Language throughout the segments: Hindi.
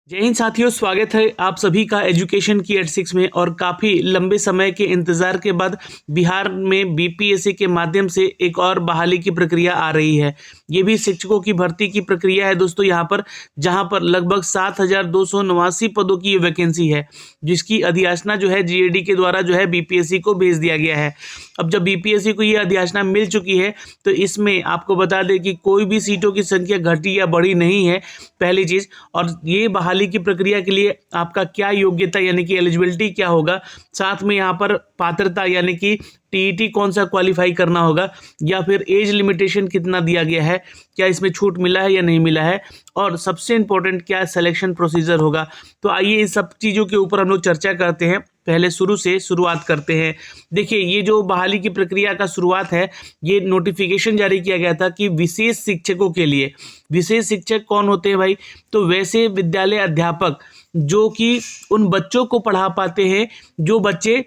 जय हिंद साथियों, स्वागत है आप सभी का एजुकेशन की 86 में। और काफ़ी लंबे समय के इंतज़ार के बाद बिहार में बीपीएससी के माध्यम से एक और बहाली की प्रक्रिया आ रही है। ये भी शिक्षकों की भर्ती की प्रक्रिया है दोस्तों यहाँ पर, जहाँ पर लगभग 7,289 पदों की ये वैकेंसी है, जिसकी अधियाचना जो है जीएडी के द्वारा जो है बीपीएससी को भेज दिया गया है। अब जब बीपीएससी को ये अधियाचना मिल चुकी है तो इसमें आपको बता दें कि कोई भी सीटों की संख्या घटी या बढ़ी नहीं है, पहली चीज़। और ये बहाली की प्रक्रिया के लिए आपका क्या योग्यता यानी कि एलिजिबिलिटी क्या होगा, साथ में यहाँ पर पात्रता यानी कि टीईटी कौन सा क्वालिफाई करना होगा, या फिर एज लिमिटेशन कितना दिया गया है, क्या इसमें छूट मिला है या नहीं मिला है, और सबसे इम्पोर्टेंट क्या सिलेक्शन प्रोसीजर होगा। तो आइए इस सब चीज़ों के ऊपर हम लोग चर्चा करते हैं। पहले शुरू से शुरुआत करते हैं। देखिए, ये जो बहाली की प्रक्रिया का शुरुआत है, ये नोटिफिकेशन जारी किया गया था कि विशेष शिक्षकों के लिए। विशेष शिक्षक कौन होते हैं भाई? तो वैसे विद्यालय अध्यापक जो कि उन बच्चों को पढ़ा पाते हैं जो बच्चे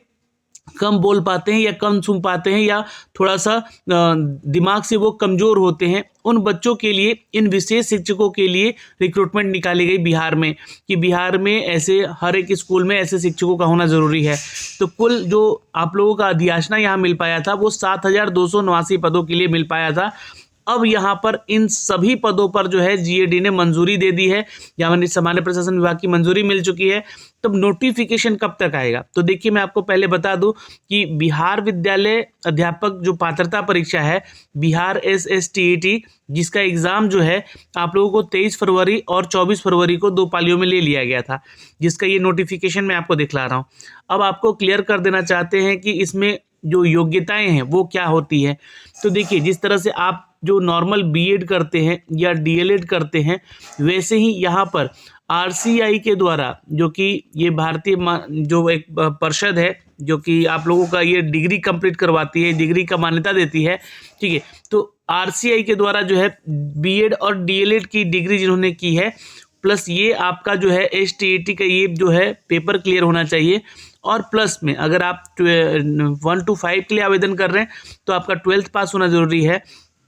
कम बोल पाते हैं या कम सुन पाते हैं या थोड़ा सा दिमाग से वो कमज़ोर होते हैं, उन बच्चों के लिए, इन विशेष शिक्षकों के लिए रिक्रूटमेंट निकाली गई बिहार में, कि बिहार में ऐसे हर एक स्कूल में ऐसे शिक्षकों का होना ज़रूरी है। तो कुल जो आप लोगों का अधियाचना यहाँ मिल पाया था वो 7,289 पदों के लिए मिल पाया था। अब यहाँ पर इन सभी पदों पर जो है जीएडी ने मंजूरी दे दी है, या सामान्य प्रशासन विभाग की मंजूरी मिल चुकी है। तब नोटिफिकेशन कब तक आएगा? तो देखिए, मैं आपको पहले बता दूं कि बिहार विद्यालय अध्यापक जो पात्रता परीक्षा है, बिहार एसएसटीईटी, जिसका एग्ज़ाम जो है आप लोगों को 23 फरवरी और 24 फरवरी को 2 पालियों में ले लिया गया था, जिसका ये नोटिफिकेशन मैं आपको दिखला रहा हूँ। अब आपको क्लियर कर देना चाहते हैं कि इसमें जो योग्यताएँ हैं वो क्या होती है। तो देखिए, जिस तरह से आप जो नॉर्मल बीएड करते हैं या डीएलएड करते हैं, वैसे ही यहाँ पर आरसीआई के द्वारा, जो कि ये भारतीय जो एक परिषद है जो कि आप लोगों का ये डिग्री कंप्लीट करवाती है, डिग्री का मान्यता देती है, ठीक है। तो आरसीआई के द्वारा जो है बीएड और डीएलएड की डिग्री जिन्होंने की है, प्लस ये आपका जो है एसटीईटी का ये जो है पेपर क्लियर होना चाहिए, और प्लस में अगर आप 1 to 5 के लिए आवेदन कर रहे हैं तो आपका 12th पास होना ज़रूरी है।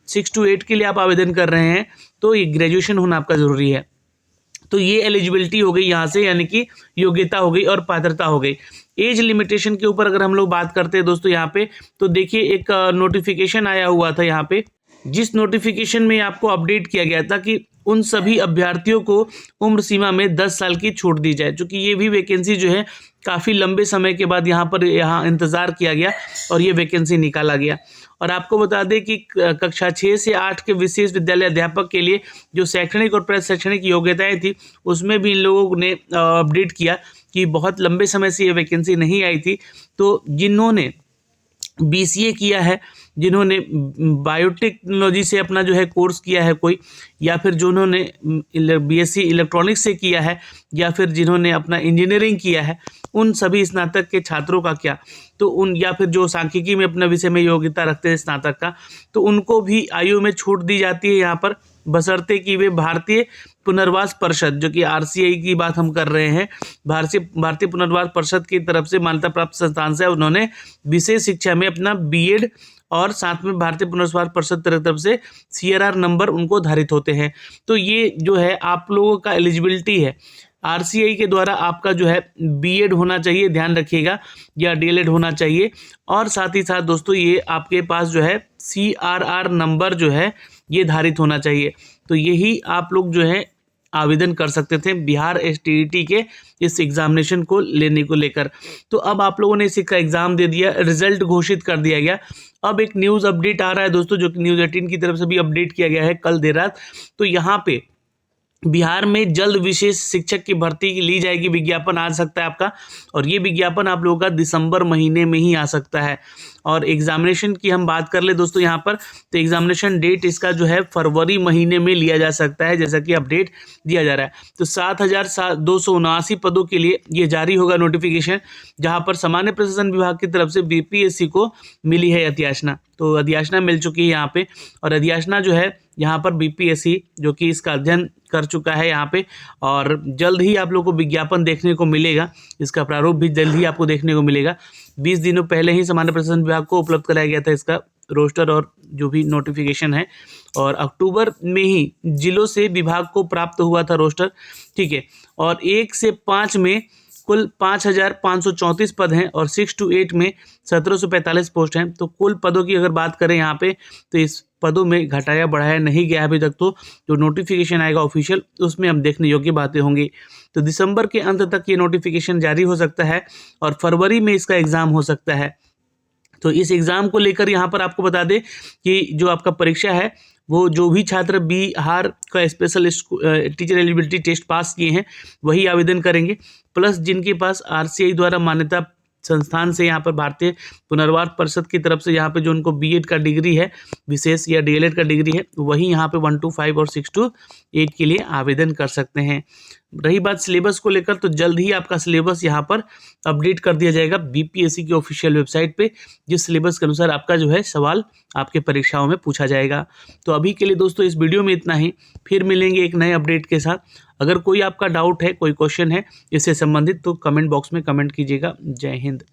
6 to 8 के लिए आप आवेदन कर रहे हैं तो ये ग्रेजुएशन होना आपका ज़रूरी है। तो ये एलिजिबिलिटी हो गई यहाँ से, यानी कि योग्यता हो गई और पात्रता हो गई। एज लिमिटेशन के ऊपर अगर हम लोग बात करते हैं दोस्तों यहाँ पे, तो देखिए एक नोटिफिकेशन आया हुआ था यहाँ पे, जिस नोटिफिकेशन में आपको अपडेट किया गया था कि उन सभी अभ्यर्थियों को उम्र सीमा में 10 साल की छूट दी जाए, क्योंकि ये भी वैकेंसी जो है काफ़ी लंबे समय के बाद यहाँ इंतज़ार किया गया और ये वैकेंसी निकाला गया। और आपको बता दें कि कक्षा 6 से 8 के विशेष विद्यालय अध्यापक के लिए जो शैक्षणिक और प्रशैक्षणिक योग्यताएं थी, उसमें भी इन लोगों ने अपडेट किया कि बहुत लंबे समय से ये वैकेंसी नहीं आई थी। तो जिन्होंने बीसीए किया है, जिन्होंने बायोटेक्नोलॉजी से अपना जो है कोर्स किया है कोई, या फिर जिन्होंने बीएससी इलेक्ट्रॉनिक्स से किया है, या फिर जिन्होंने अपना इंजीनियरिंग किया है, उन सभी स्नातक के छात्रों का क्या, तो उन, या फिर जो सांख्यिकी में अपना विषय में योग्यता रखते हैं स्नातक का, तो उनको भी आयु में छूट दी जाती है यहाँ पर, बशर्ते कि वे भारतीय पुनर्वास परिषद, जो कि आरसीआई की बात हम कर रहे हैं, भारतीय पुनर्वास परिषद की तरफ से मान्यता प्राप्त संस्थान से उन्होंने विशेष शिक्षा में अपना बीएड और साथ में भारतीय पुनर्वास परिषद की तरफ से सीआरआर नंबर उनको धारित होते हैं। तो ये जो है आप लोगों का एलिजिबिलिटी है, आरसीआई के द्वारा आपका जो है बीएड होना चाहिए, ध्यान रखिएगा, या डीएलएड होना चाहिए, और साथ ही साथ दोस्तों ये आपके पास जो है सीआरआर नंबर जो है ये धारित होना चाहिए। तो यही आप लोग जो है आवेदन कर सकते थे बिहार एसटीईटी के इस एग्जामिनेशन को लेने को लेकर। तो अब आप लोगों ने इसका एग्ज़ाम दे दिया, रिजल्ट घोषित कर दिया गया। अब एक न्यूज़ अपडेट आ रहा है दोस्तों, जो कि न्यूज़ 18 की तरफ से भी अपडेट किया गया है कल देर रात। तो यहाँ पे बिहार में जल्द विशेष शिक्षक की भर्ती ली जाएगी, विज्ञापन आ सकता है आपका, और ये विज्ञापन आप लोगों का दिसंबर महीने में ही आ सकता है। और एग्जामिनेशन की हम बात कर ले दोस्तों यहाँ पर, तो एग्जामिनेशन डेट इसका जो है फरवरी महीने में लिया जा सकता है, जैसा कि अपडेट दिया जा रहा है। तो 7,279 पदों के लिए ये जारी होगा नोटिफिकेशन, जहाँ पर सामान्य प्रशासन विभाग की तरफ से बीपीएससी को मिली है अधियाचना। तो अधियाचना मिल चुकी है यहाँ पे, और अधियाचना जो है यहाँ पर बीपीएससी जो कि इसका अध्ययन कर चुका है यहाँ पे, और जल्द ही आप लोगों को विज्ञापन देखने को मिलेगा, इसका प्रारूप भी जल्द ही आपको देखने को मिलेगा। 20 दिनों पहले ही सामान्य प्रशासन विभाग को उपलब्ध कराया गया था इसका रोस्टर और जो भी नोटिफिकेशन है, और अक्टूबर में ही जिलों से विभाग को प्राप्त हुआ था रोस्टर, ठीक है। और 1 से 5 में कुल 5,534 पद हैं और 6 to 8 में 1,745 पोस्ट हैं। तो कुल पदों की अगर बात करें यहाँ पे, तो इस पदों में घटाया बढ़ाया नहीं गया अभी तक। तो जो नोटिफिकेशन आएगा ऑफिशियल, उसमें हम देखने योग्य बातें होंगी। तो दिसंबर के अंत तक ये नोटिफिकेशन जारी हो सकता है और फरवरी में इसका एग्ज़ाम हो सकता है। तो इस एग्ज़ाम को लेकर यहाँ पर आपको बता दें कि जो आपका परीक्षा है, वो जो भी छात्र बिहार का special teacher eligibility test pass किए हैं वही आवेदन करेंगे, प्लस जिनके पास RCI द्वारा मान्यता संस्थान से, यहाँ पर भारतीय पुनर्वास परिषद की तरफ से यहाँ पे जो उनको B.Ed का डिग्री है विशेष या DLED का डिग्री है, वही यहाँ पे 1 to 5 और 6 to 8 के लिए आवेदन कर सकते हैं। रही बात सिलेबस को लेकर, तो जल्द ही आपका सिलेबस यहाँ पर अपडेट कर दिया जाएगा BPSC की ऑफिशियल वेबसाइट पे, जिस सिलेबस के अनुसार आपका जो है सवाल आपके परीक्षाओं में पूछा जाएगा। तो अभी के लिए दोस्तों इस वीडियो में इतना ही, फिर मिलेंगे एक नए अपडेट के साथ। अगर कोई आपका डाउट है, कोई क्वेश्चन है इससे संबंधित, तो कमेंट बॉक्स में कमेंट कीजिएगा। जय हिंद।